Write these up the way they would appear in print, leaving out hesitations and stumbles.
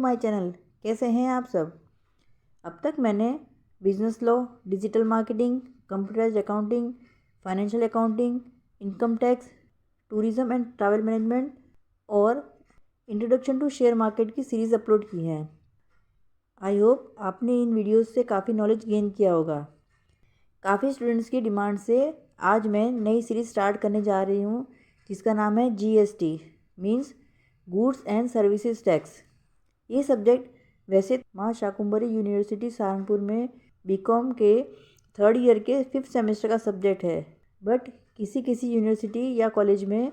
My channel. कैसे हैं आप सब। अब तक मैंने business law, digital marketing, computerised accounting, financial accounting, income tax, tourism and travel management और इंट्रोडक्शन टू शेयर मार्केट की सीरीज़ अपलोड की है। आई होप आपने इन वीडियोस से काफ़ी नॉलेज गेन किया होगा। काफ़ी स्टूडेंट्स की डिमांड से आज मैं नई सीरीज़ स्टार्ट करने जा रही हूँ जिसका नाम है GST means goods and services tax. ये सब्जेक्ट वैसे माँ शाकुंभरी यूनिवर्सिटी सहारनपुर में बीकॉम के 3rd ईयर के 5th सेमेस्टर का सब्जेक्ट है, बट किसी किसी यूनिवर्सिटी या कॉलेज में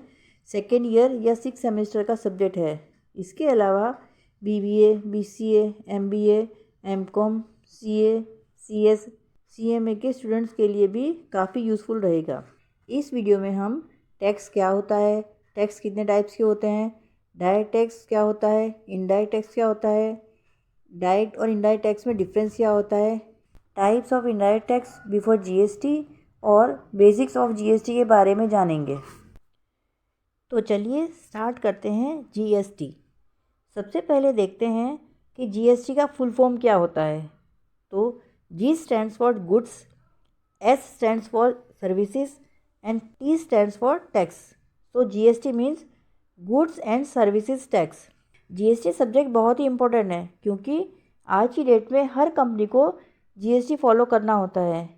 2nd ईयर या 6th सेमेस्टर का सब्जेक्ट है। इसके अलावा BBA, BCA, MBA, MCOM, CA, CS, CMA के स्टूडेंट्स के लिए भी काफ़ी यूज़फुल रहेगा। इस वीडियो में हम टैक्स क्या होता है, टैक्स कितने टाइप्स के होते हैं, डायरेक्ट टैक्स क्या होता है, इनडायरेक्ट टैक्स क्या होता है, डायरेक्ट और इनडायरेक्ट टैक्स में डिफरेंस क्या होता है, types of indirect tax before GST और बेसिक्स ऑफ GST के बारे में जानेंगे। तो चलिए स्टार्ट करते हैं GST। सबसे पहले देखते हैं कि GST का फुल फॉर्म क्या होता है। तो G stands for goods, S stands for services and T stands for tax. तो GST means goods and services tax. GST subject बहुत ही इम्पोर्टेंट है क्योंकि आज की डेट में हर कंपनी को GST फॉलो करना होता है।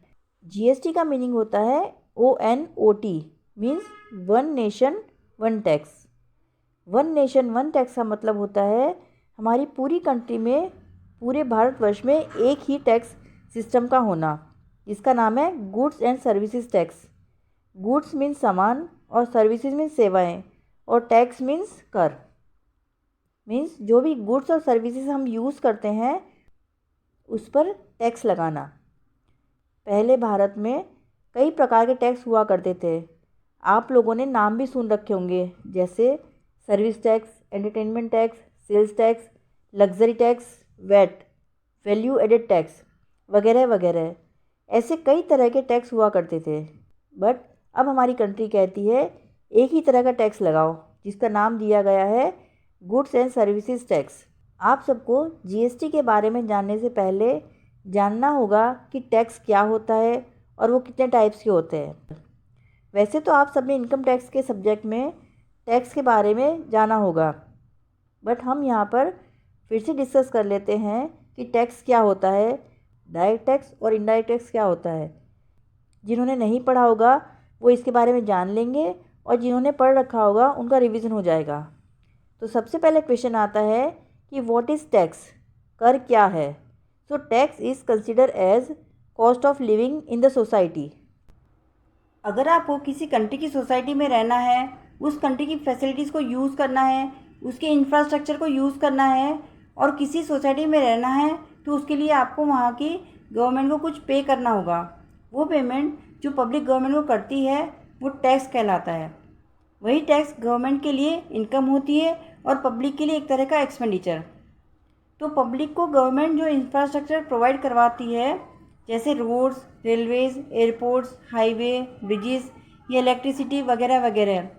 GST का मीनिंग होता है ONOT means one nation one tax. One nation one tax का मतलब होता है हमारी पूरी कंट्री में, पूरे भारतवर्ष में एक ही टैक्स सिस्टम का होना, जिसका नाम है goods and services tax. Goods means सामान और सर्विसेज मीन्स सेवाएं और टैक्स मीन्स कर। मीन्स जो भी गुड्स और सर्विसेज हम यूज़ करते हैं उस पर टैक्स लगाना। पहले भारत में कई प्रकार के टैक्स हुआ करते थे। आप लोगों ने नाम भी सुन रखे होंगे, जैसे service tax, entertainment tax, sales tax, luxury tax, VAT, value added tax वगैरह वगैरह। ऐसे कई तरह के टैक्स हुआ करते थे, बट अब हमारी कंट्री कहती है एक ही तरह का टैक्स लगाओ, जिसका नाम दिया गया है गुड्स एंड सर्विसेज टैक्स। आप सबको GST के बारे में जानने से पहले जानना होगा कि टैक्स क्या होता है और वो कितने टाइप्स के होते हैं। वैसे तो आप सबने इनकम टैक्स के सब्जेक्ट में टैक्स के बारे में जाना होगा, बट हम यहाँ पर फिर से डिस्कस कर लेते हैं कि टैक्स क्या होता है, डायरेक्ट टैक्स और इनडायरेक्ट टैक्स क्या होता है। जिन्होंने नहीं पढ़ा होगा वो इसके बारे में जान लेंगे और जिन्होंने पढ़ रखा होगा उनका रिवीजन हो जाएगा। तो सबसे पहले क्वेश्चन आता है कि व्हाट इज़ टैक्स, कर क्या है। So tax is consider as cost of living in the society. अगर आपको किसी कंट्री की सोसाइटी में रहना है, उस कंट्री की फैसिलिटीज़ को यूज़ करना है, उसके इंफ्रास्ट्रक्चर को यूज़ करना है और किसी सोसाइटी में रहना है, तो उसके लिए आपको वहाँ की गवर्नमेंट को कुछ पे करना होगा। वो पेमेंट जो पब्लिक गवर्नमेंट को करती है वो टैक्स कहलाता है। वही टैक्स गवर्नमेंट के लिए इनकम होती है और पब्लिक के लिए एक तरह का एक्सपेंडिचर। तो पब्लिक को गवर्नमेंट जो इंफ्रास्ट्रक्चर प्रोवाइड करवाती है, जैसे roads, railways, airports, highway, bridges या इलेक्ट्रिसिटी वगैरह वगैरह,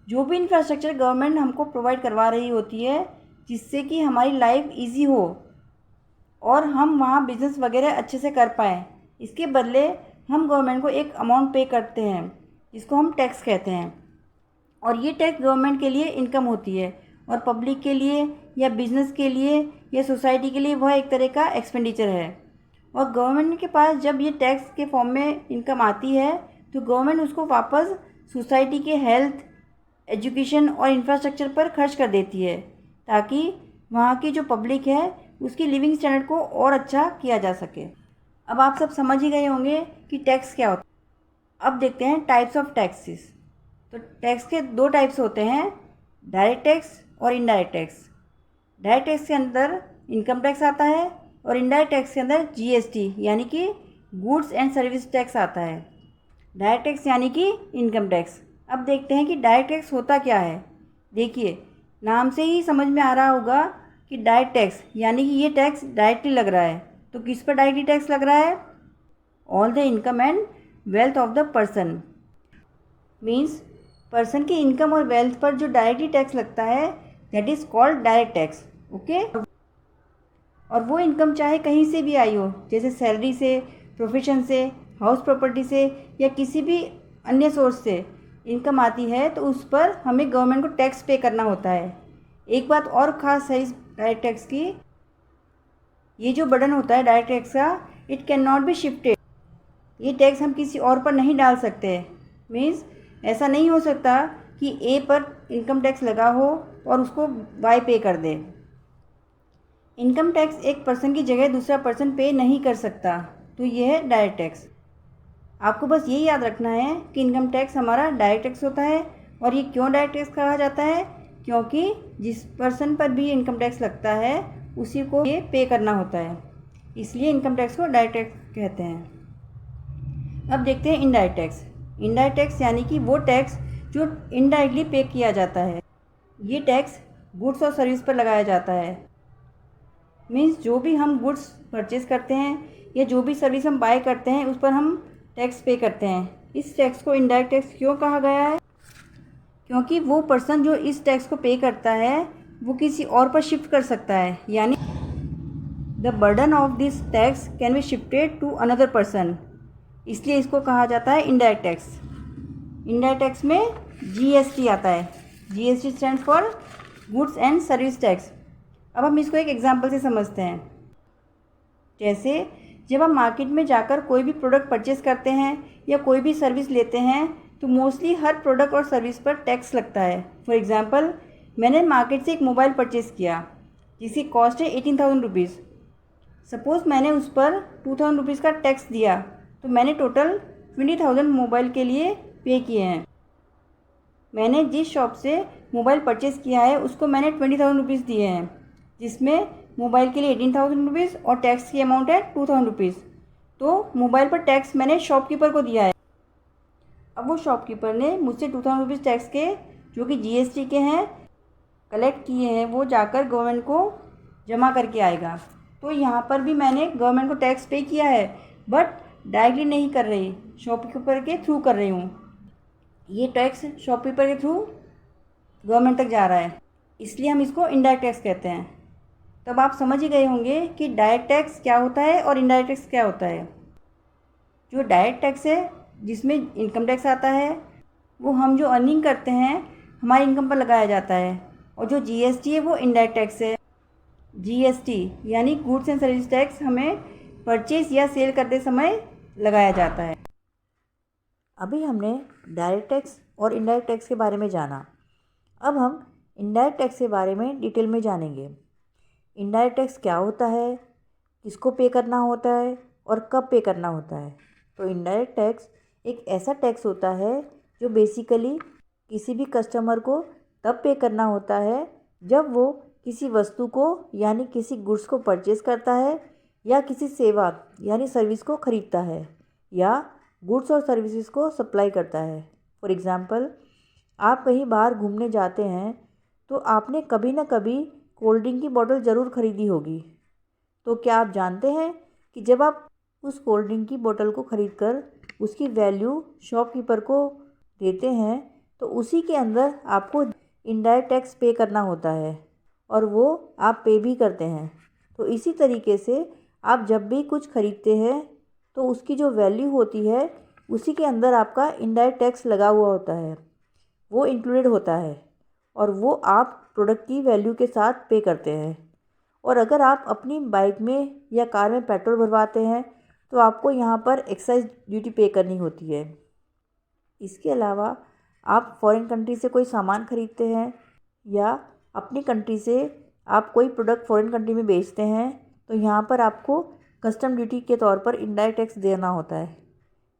जो भी इंफ्रास्ट्रक्चर गवर्नमेंट हमको प्रोवाइड करवा रही होती है जिससे कि हमारी लाइफ ईजी हो और हम वहाँ बिज़नेस वगैरह अच्छे से कर पाएँ, इसके बदले हम गवर्नमेंट को एक अमाउंट पे करते हैं जिसको हम टैक्स कहते हैं। और ये टैक्स गवर्नमेंट के लिए इनकम होती है और पब्लिक के लिए या बिज़नेस के लिए या सोसाइटी के लिए वह एक तरह का एक्सपेंडिचर है। और गवर्नमेंट के पास जब ये टैक्स के फॉर्म में इनकम आती है तो गवर्नमेंट उसको वापस सोसाइटी के हेल्थ, एजुकेशन और इंफ्रास्ट्रक्चर पर खर्च कर देती है, ताकि वहाँ की जो पब्लिक है उसकी लिविंग स्टैंडर्ड को और अच्छा किया जा सके। अब आप सब समझ ही गए होंगे कि टैक्स क्या होता है। अब देखते हैं टाइप्स ऑफ टैक्सेस। तो टैक्स के 2 टाइप्स होते हैं, डायरेक्ट टैक्स और इनडायरेक्ट टैक्स। डायरेक्ट टैक्स के अंदर इनकम टैक्स आता है और इनडायरेक्ट टैक्स के अंदर GST यानी कि गुड्स एंड सर्विस टैक्स आता है। डायरेक्ट टैक्स यानी कि इनकम टैक्स। अब देखते हैं कि डायरेक्ट टैक्स होता क्या है। देखिए, नाम से ही समझ में आ रहा होगा कि डायरेक्ट टैक्स यानी कि ये टैक्स डायरेक्टली लग रहा है। तो किस पर डायरेक्टली टैक्स लग रहा है? All the income and wealth of the person. Means person की इनकम और वेल्थ पर जो डायरेक्टली टैक्स लगता है that is called direct tax. Okay. और वो इनकम चाहे कहीं से भी आई हो, जैसे सैलरी से, प्रोफेशन से, हाउस प्रॉपर्टी से या किसी भी अन्य सोर्स से इनकम आती है, तो उस पर हमें गवर्नमेंट को टैक्स पे करना होता है। एक बात और ख़ास है इस डायरेक्ट टैक्स की, ये जो बर्डन होता है डायरेक्ट टैक्स का, it can not be shifted. ये टैक्स हम किसी और पर नहीं डाल सकते। मीन्स ऐसा नहीं हो सकता कि ए पर इनकम टैक्स लगा हो और उसको वाई पे कर दे। इनकम टैक्स एक पर्सन की जगह दूसरा पर्सन पे नहीं कर सकता, तो ये है डायरेक्ट टैक्स। आपको बस ये याद रखना है कि इनकम टैक्स हमारा डायरेक्ट टैक्स होता है। और ये क्यों डायरेक्ट टैक्स कहा जाता है? क्योंकि जिस पर्सन पर भी इनकम टैक्स लगता है उसी को ये पे करना होता है, इसलिए इनकम टैक्स को डायरेक्ट टैक्स कहते हैं। अब देखते हैं इनडायरेक्ट टैक्स। इनडायरेक्ट टैक्स यानी कि वो टैक्स जो इनडायरेक्टली पे किया जाता है। ये टैक्स गुड्स और सर्विस पर लगाया जाता है। मीन्स जो भी हम गुड्स परचेज़ करते हैं या जो भी सर्विस हम बाय करते हैं उस पर हम टैक्स पे करते हैं। इस टैक्स को इनडायरेक्ट टैक्स क्यों कहा गया है? क्योंकि वो पर्सन जो इस टैक्स को पे करता है वो किसी और पर शिफ्ट कर सकता है, यानी the burden of this tax can be shifted to another person, इसलिए इसको कहा जाता है इनडायरेक्ट टैक्स। इनडायरेक्ट टैक्स में जीएसटी आता है। GST stands for goods and service tax. अब हम इसको एक एग्जांपल से समझते हैं। जैसे जब हम मार्केट में जाकर कोई भी प्रोडक्ट परचेज़ करते हैं या कोई भी सर्विस लेते हैं तो मोस्टली हर प्रोडक्ट और सर्विस पर टैक्स लगता है। फॉर एग्ज़ाम्पल, मैंने मार्केट से एक मोबाइल परचेज़ किया जिसकी कॉस्ट है 18,000 रुपीज़। सपोज़ मैंने उस पर 2,000 रुपीज़ का टैक्स दिया, तो मैंने टोटल 20,000 मोबाइल के लिए पे किए हैं। मैंने जिस शॉप से मोबाइल परचेज़ किया है उसको मैंने 20,000 रुपीज़ दिए हैं, जिसमें मोबाइल के लिए 18,000 रुपीज़ और टैक्स की अमाउंट है 2,000 रुपीज़। तो मोबाइल पर टैक्स मैंने शॉपकीपर को दिया है। अब वो शॉपकीपर ने मुझसे 2,000 रुपीज़ टैक्स के, जो कि जीएसटी के हैं, कलेक्ट किए हैं, वो जाकर गवर्नमेंट को जमा करके आएगा। तो यहाँ पर भी मैंने गवर्नमेंट को टैक्स पे किया है, बट डायरेक्टली नहीं कर रही, शॉपकीपर के थ्रू कर रही हूँ। ये टैक्स शॉपकीपर के थ्रू गवर्नमेंट तक जा रहा है, इसलिए हम इसको इनडायरेक्ट टैक्स कहते हैं। तब आप समझ ही गए होंगे कि डायरेक्ट टैक्स क्या होता है और इनडायरेक्ट टैक्स क्या होता है। जो डायरेक्ट टैक्स है, जिसमें इनकम टैक्स आता है, वो हम जो अर्निंग करते हैं हमारी इनकम पर लगाया जाता है। और जो जीएसटी है वो इनडायरेक्ट टैक्स है। जीएसटी यानी गुड्स एंड सर्विस टैक्स हमें परचेज या सेल करते समय लगाया जाता है। अभी हमने डायरेक्ट टैक्स और इनडायरेक्ट टैक्स के बारे में जाना। अब हम इनडायरेक्ट टैक्स के बारे में डिटेल में जानेंगे। इनडायरेक्ट टैक्स क्या होता है, किसको पे करना होता है और कब पे करना होता है। तो इनडायरेक्ट टैक्स एक ऐसा टैक्स होता है जो बेसिकली किसी भी कस्टमर को तब पे करना होता है जब वो किसी वस्तु को यानी किसी गुड्स को परचेज़ करता है या किसी सेवा यानी सर्विस को ख़रीदता है या गुड्स और सर्विसेज को सप्लाई करता है। फॉर एग्ज़ाम्पल, आप कहीं बाहर घूमने जाते हैं तो आपने कभी ना कभी कोल्ड ड्रिंक की बोतल ज़रूर ख़रीदी होगी। तो क्या आप जानते हैं कि जब आप उस कोल्ड ड्रिंक की बोतल को ख़रीदकर उसकी वैल्यू शॉपकीपर को देते हैं तो उसी के अंदर आपको इनडायरेक्ट टैक्स पे करना होता है और वो आप पे भी करते हैं। तो इसी तरीके से आप जब भी कुछ ख़रीदते हैं तो उसकी जो वैल्यू होती है उसी के अंदर आपका इनडायरेक्ट टैक्स लगा हुआ होता है, वो इंक्लूडेड होता है और वो आप प्रोडक्ट की वैल्यू के साथ पे करते हैं। और अगर आप अपनी बाइक में या कार में पेट्रोल भरवाते हैं तो आपको यहाँ पर एक्साइज ड्यूटी पे करनी होती है। इसके अलावा आप फॉरेन कंट्री से कोई सामान ख़रीदते हैं या अपनी कंट्री से आप कोई प्रोडक्ट फॉरेन कंट्री में बेचते हैं तो यहाँ पर आपको कस्टम ड्यूटी के तौर पर इनडायरेक्ट टैक्स देना होता है।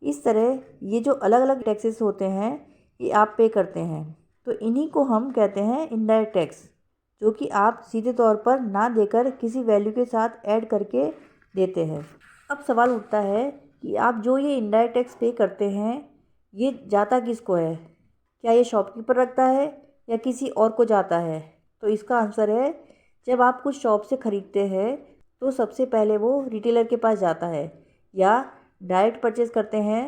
इस तरह ये जो अलग अलग टैक्सेस होते हैं ये आप पे करते हैं, तो इन्हीं को हम कहते हैं इनडायरेक्ट टैक्स, जो कि आप सीधे तौर पर ना देकर किसी वैल्यू के साथ ऐड करके देते हैं। अब सवाल उठता है कि आप जो ये इनडायरेक्ट टैक्स पे करते हैं ये जाता किसको है? क्या ये शॉपकीपर रखता है या किसी और को जाता है? तो इसका आंसर है, जब आप कुछ शॉप से ख़रीदते हैं तो सबसे पहले वो रिटेलर के पास जाता है, या डायरेक्ट परचेज़ करते हैं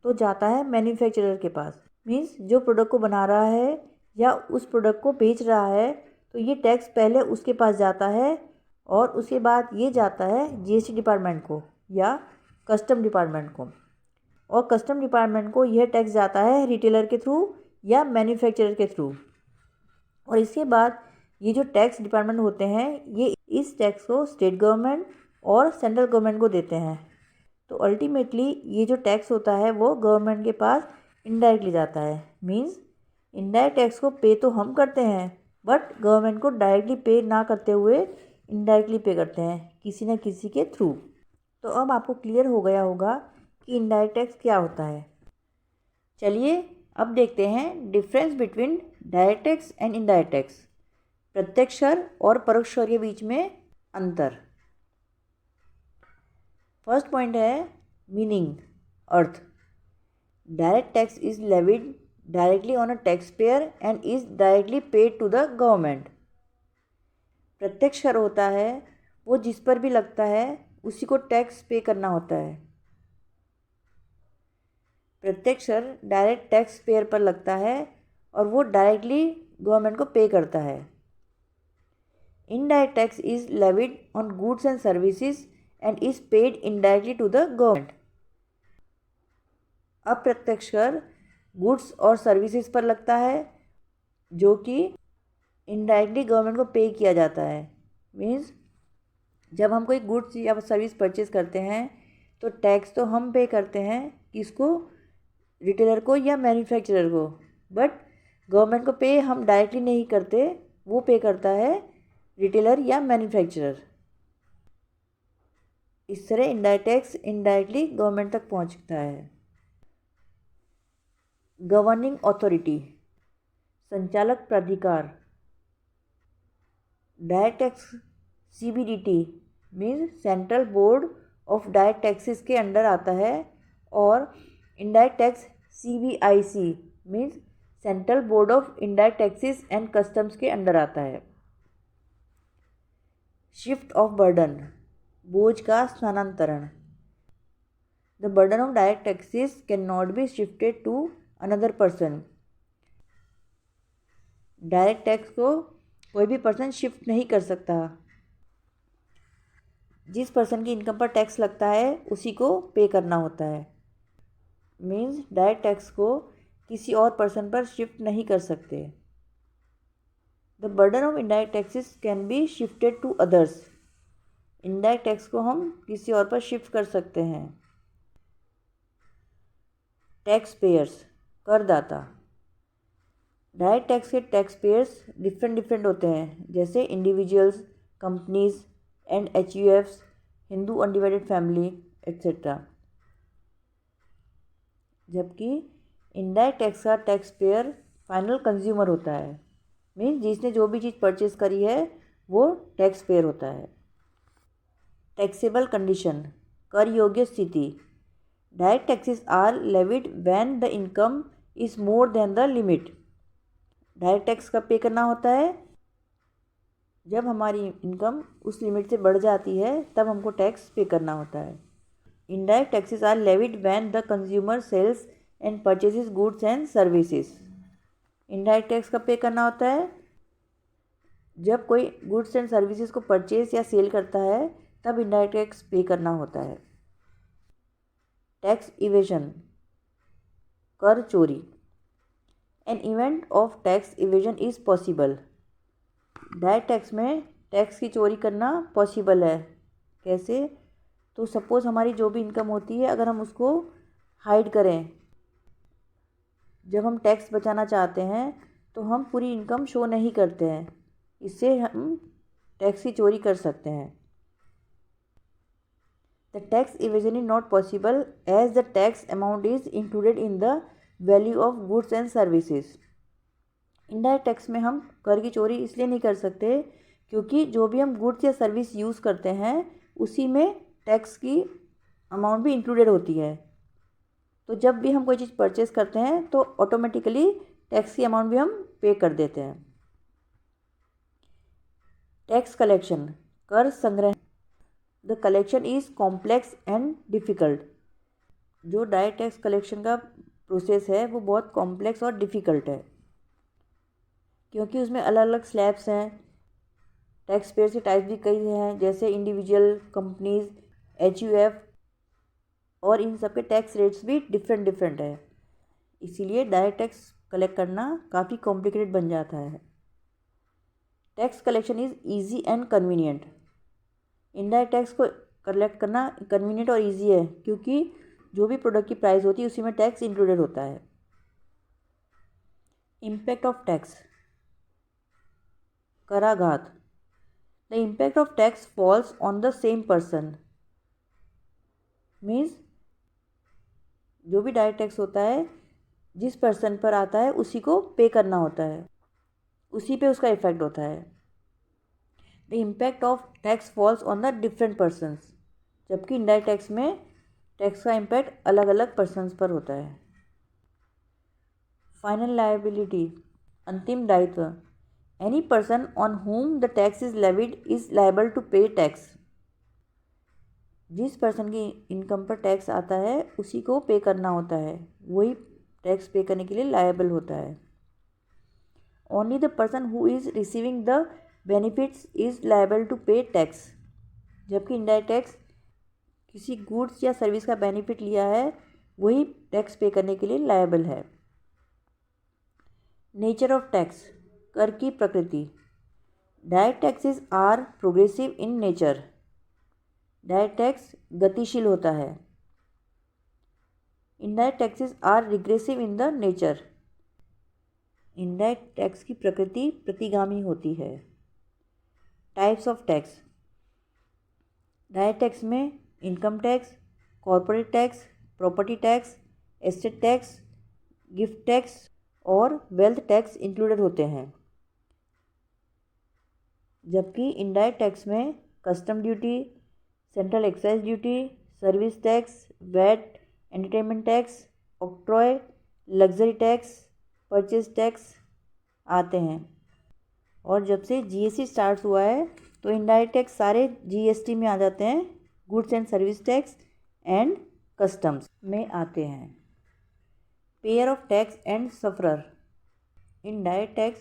तो जाता है मैन्युफैक्चरर के पास। मीन्स जो प्रोडक्ट को बना रहा है या उस प्रोडक्ट को बेच रहा है तो ये टैक्स पहले उसके पास जाता है और उसके बाद ये जाता है जीएसटी डिपार्टमेंट को या कस्टम डिपार्टमेंट को, और कस्टम डिपार्टमेंट को यह टैक्स जाता है रिटेलर के थ्रू या मैन्युफैक्चरर के थ्रू। और इसके बाद ये जो टैक्स डिपार्टमेंट होते हैं ये इस टैक्स को स्टेट गवर्नमेंट और सेंट्रल गवर्नमेंट को देते हैं। तो अल्टीमेटली ये जो टैक्स होता है वो गवर्नमेंट के पास इनडायरेक्टली जाता है। मींस इनडायरेक्ट टैक्स को पे तो हम करते हैं बट गवर्नमेंट को डायरेक्टली पे ना करते हुए इनडायरेक्टली पे करते हैं किसी न किसी के थ्रू। तो अब आपको क्लियर हो गया होगा कि इनडायरेक्ट टैक्स क्या होता है। चलिए अब देखते हैं difference between direct tax and indirect tax, प्रत्यक्ष कर और परोक्ष कर के बीच में अंतर। फर्स्ट पॉइंट है मीनिंग, अर्थ। Direct tax is levied directly on a tax payer and is directly paid to the government. प्रत्यक्ष कर होता है वो जिस पर भी लगता है उसी को टैक्स पे करना होता है। प्रत्यक्ष कर डायरेक्ट टैक्स पेयर पर लगता है और वो डायरेक्टली गवर्नमेंट को पे करता है। Indirect tax is levied on goods and services and is paid indirectly to the government. अप्रत्यक्ष कर गुड्स और सर्विसेज पर लगता है जो कि इनडायरेक्टली गवर्नमेंट को पे किया जाता है। मीन्स जब हम कोई गुड्स या सर्विस परचेज करते हैं तो टैक्स तो हम पे करते हैं, किसको, रिटेलर को या मैन्युफैक्चरर को, बट गवर्नमेंट को पे हम डायरेक्टली नहीं करते, वो पे करता है रिटेलर या मैन्युफैक्चरर। इस तरह इनडायरेक्ट टैक्स इनडायरेक्टली गवर्नमेंट तक पहुंचता है। गवर्निंग अथॉरिटी, संचालक प्राधिकार। Direct tax CBDT means central board of direct taxes के अंडर आता है, और indirect tax CBIC means central board of indirect taxes and customs के अंडर आता है। शिफ्ट ऑफ बर्डन, बोझ का स्थानांतरण। The burden of direct taxes can not be shifted to another person. Direct tax को कोई भी पर्सन शिफ्ट नहीं कर सकता। जिस पर्सन की इनकम पर टैक्स लगता है उसी को पे करना होता है। मीन्स डायरेक्ट टैक्स को किसी और पर्सन पर शिफ्ट नहीं कर सकते। The burden of indirect taxes can be shifted to others. Indirect tax को हम किसी और पर शिफ्ट कर सकते हैं। टैक्स पेयर्स, करदाता। डायरेक्ट टैक्स के टैक्स पेयर्स डिफरेंट होते हैं, जैसे individuals, companies and HUFs, Hindu undivided family etcetera. जबकि इनडायरेक्ट टैक्स का टैक्स पेयर फाइनल कंज्यूमर होता है। मीन्स जिसने जो भी चीज़ परचेज करी है वो टैक्स पेयर होता है। टैक्सेबल कंडीशन, कर योग्य स्थिति। Direct taxes are levied when the income is more than the limit. Direct tax कब पे करना होता है, जब हमारी इनकम उस लिमिट से बढ़ जाती है तब हमको टैक्स पे करना होता है। Indirect taxes are levied when the consumer sells and purchases goods and services. Indirect tax कब पे करना होता है, जब कोई गुड्स एंड सर्विसेज को परचेज या सेल करता है तब इनडायरेक्ट टैक्स पे करना होता है। टैक्स इवेजन, कर चोरी। An event of tax evasion is possible. Direct tax में टैक्स की चोरी करना पॉसिबल है। कैसे, तो सपोज़ हमारी जो भी इनकम होती है अगर हम उसको हाइड करें, जब हम टैक्स बचाना चाहते हैं तो हम पूरी इनकम शो नहीं करते हैं, इससे हम टैक्स की चोरी कर सकते हैं। The tax evasion is not possible as the tax amount is included in the value of goods and services. Indirect tax में हम कर की चोरी इसलिए नहीं कर सकते क्योंकि जो भी हम गुड्स या सर्विस यूज़ करते हैं उसी में टैक्स की अमाउंट भी इंक्लूडेड होती है। तो जब भी हम कोई चीज़ परचेज करते हैं तो ऑटोमेटिकली टैक्स की अमाउंट भी हम पे कर देते हैं। टैक्स कलेक्शन, कर संग्रह। The collection is complex and difficult. जो डायरेक्ट टैक्स कलेक्शन का प्रोसेस है वो बहुत कॉम्प्लेक्स और डिफ़िकल्ट है क्योंकि उसमें अलग अलग स्लैब्स हैं, टैक्स पेयर के टाइप भी कई हैं, जैसे इंडिविजुअल, कंपनीज, HUF, और इन सब के टैक्स रेट्स भी डिफरेंट है। इसीलिए डायरेक्ट टैक्स कलेक्ट करना काफ़ी कॉम्प्लिकेटेड बन जाता है। Tax collection is easy and convenient. Indirect tax को कलेक्ट करना कन्वीनियंट और ईजी है, क्योंकि जो भी प्रोडक्ट की प्राइस होती है उसी में टैक्स इंक्लूडेड होता है। इम्पैक्ट ऑफ टैक्स, कराघात। The impact of tax falls on the same person. Means जो भी डायरेक्ट टैक्स होता है जिस पर्सन पर आता है उसी को पे करना होता है, उसी पे उसका इफेक्ट होता है। The impact of tax falls on the different persons, जबकि इनडायरेक्ट टैक्स में टैक्स का इम्पैक्ट अलग अलग पर्सनस पर होता है। फाइनल लायबिलिटी, अंतिम दायित्व। Any person on whom the tax is levied is liable to pay tax. जिस पर्सन की इनकम पर टैक्स आता है उसी को पे करना होता है, वही टैक्स पे करने के लिए लायबल होता है। Only the person who is receiving the benefits is liable to pay tax. जबकि इनडायरेक्ट टैक्स किसी गुड्स या सर्विस का बेनिफिट लिया है वही टैक्स पे करने के लिए लायबल है। नेचर ऑफ टैक्स, कर की प्रकृति। Direct taxes are progressive in nature. Direct tax गतिशील होता है। Indirect taxes are regressive in the nature. Indirect tax की प्रकृति प्रतिगामी होती है। Types of tax, direct tax में income tax, corporate tax, property tax, estate tax, gift tax और वेल्थ टैक्स इंक्लूडेड होते हैं। जबकि इनडायरेक्ट टैक्स में custom duty, central excise duty, service tax, VAT, entertainment tax, octroi, luxury tax, purchase tax आते हैं। और जब से GST स्टार्ट हुआ है तो इनडायरेक्ट टैक्स सारे GST में आ जाते हैं, goods and service tax and customs में आते हैं। Payer of tax and sufferer. Indirect tax,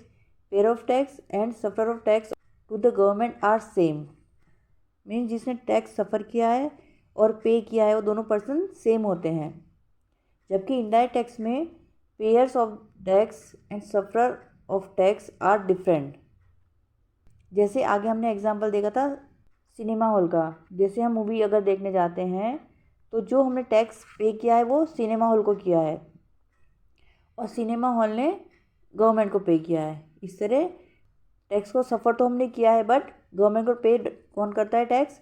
payer of tax and sufferer of tax to the government are same. Means जिसने टैक्स सफ़र किया है और पे किया है वो दोनों पर्सन सेम होते हैं। जबकि इनडायरेक्ट टैक्स में payers of tax and sufferer of tax are different. जैसे आगे हमने एग्जांपल देखा था सिनेमा हॉल का। जैसे हम मूवी अगर देखने जाते हैं तो जो हमने टैक्स पे किया है वो सिनेमा हॉल को किया है और सिनेमा हॉल ने गवर्नमेंट को पे किया है। इस तरह टैक्स को सफ़र तो हमने किया है बट गवर्नमेंट को पे कौन करता है टैक्स?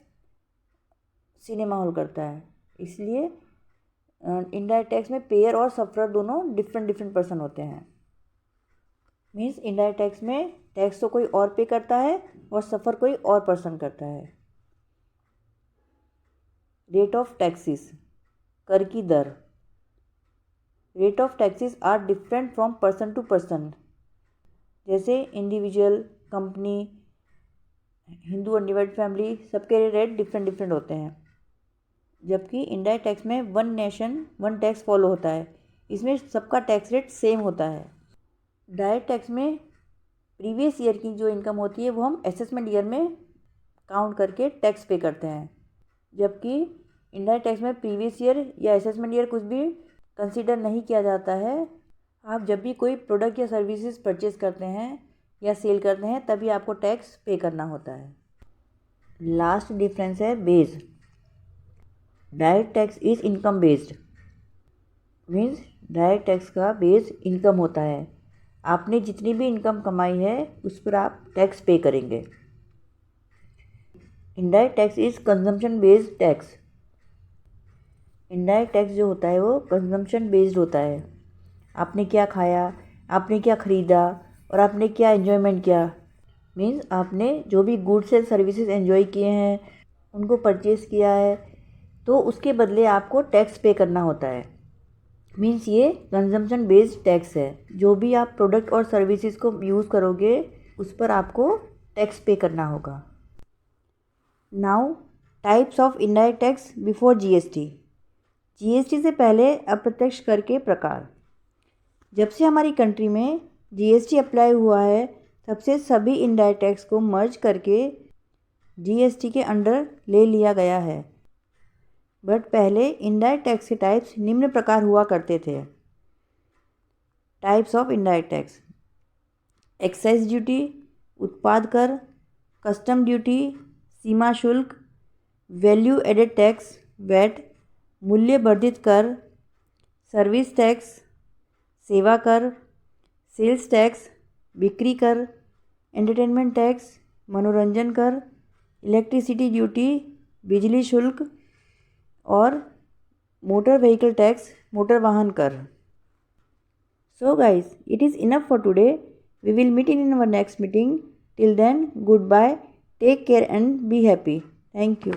सिनेमा हॉल करता है। इसलिए इनडायरेक्ट टैक्स में पेयर और सफरर दोनों डिफरेंट पर्सन होते हैं। मीन्स इनडायरेक्ट टैक्स में टैक्स तो कोई और पे करता है और सफ़र कोई और पर्सन करता है। रेट ऑफ टैक्सेस, कर की दर। Rate of taxes are different from person to person. जैसे individual, company, Hindu undivided family, सबके रेट डिफरेंट होते हैं। जबकि इनडायरेक्ट टैक्स में one nation one tax follow होता है, इसमें सबका टैक्स रेट सेम होता है। डायरेक्ट टैक्स में प्रीवियस ईयर की जो इनकम होती है वो हम असेसमेंट ईयर में काउंट करके टैक्स पे करते हैं। जबकि इनडायरेक्ट टैक्स में प्रीवियस ईयर या असेसमेंट ईयर कुछ भी कंसीडर नहीं किया जाता है। आप जब भी कोई प्रोडक्ट या सर्विसेज परचेज करते हैं या सेल करते हैं तभी आपको टैक्स पे करना होता है। लास्ट डिफरेंस है base. Direct tax is income based. Means direct tax का बेस इनकम होता है। आपने जितनी भी इनकम कमाई है उस पर आप टैक्स पे करेंगे। Indirect tax is consumption based tax. Indirect tax जो होता है वो कंजम्पशन बेस्ड होता है। आपने क्या खाया, आपने क्या ख़रीदा और आपने क्या एंजॉयमेंट किया। मीन्स आपने जो भी गुड्स एंड सर्विसेज एंजॉय किए हैं, उनको परचेज़ किया है, तो उसके बदले आपको टैक्स पे करना होता है। मीन्स ये कंजम्पशन बेस्ड टैक्स है। जो भी आप प्रोडक्ट और सर्विसेज को यूज़ करोगे उस पर आपको टैक्स पे करना होगा। Now types of indirect tax before GST। GST से पहले अप्रत्यक्ष कर के प्रकार। जब से हमारी कंट्री में GST अप्लाई हुआ है तब से सभी इनडायरेक्ट टैक्स को मर्ज करके जीएसटी के अंडर ले लिया गया है। बट पहले इनडायरेक्ट टैक्स के टाइप्स निम्न प्रकार हुआ करते थे। Types of indirect tax: excise duty, उत्पाद कर, कस्टम ड्यूटी, सीमा शुल्क, वैल्यू एडेड टैक्स वैट, मूल्य वर्धित कर, सर्विस टैक्स, सेवा कर, सेल्स टैक्स, बिक्री कर, एंटरटेनमेंट टैक्स, मनोरंजन कर, इलेक्ट्रिसिटी ड्यूटी, बिजली शुल्क और मोटर व्हीकल टैक्स, मोटर वाहन कर। So guys, it is enough for today. We will meet in our next meeting. Till then, goodbye. Take care and be happy. Thank you.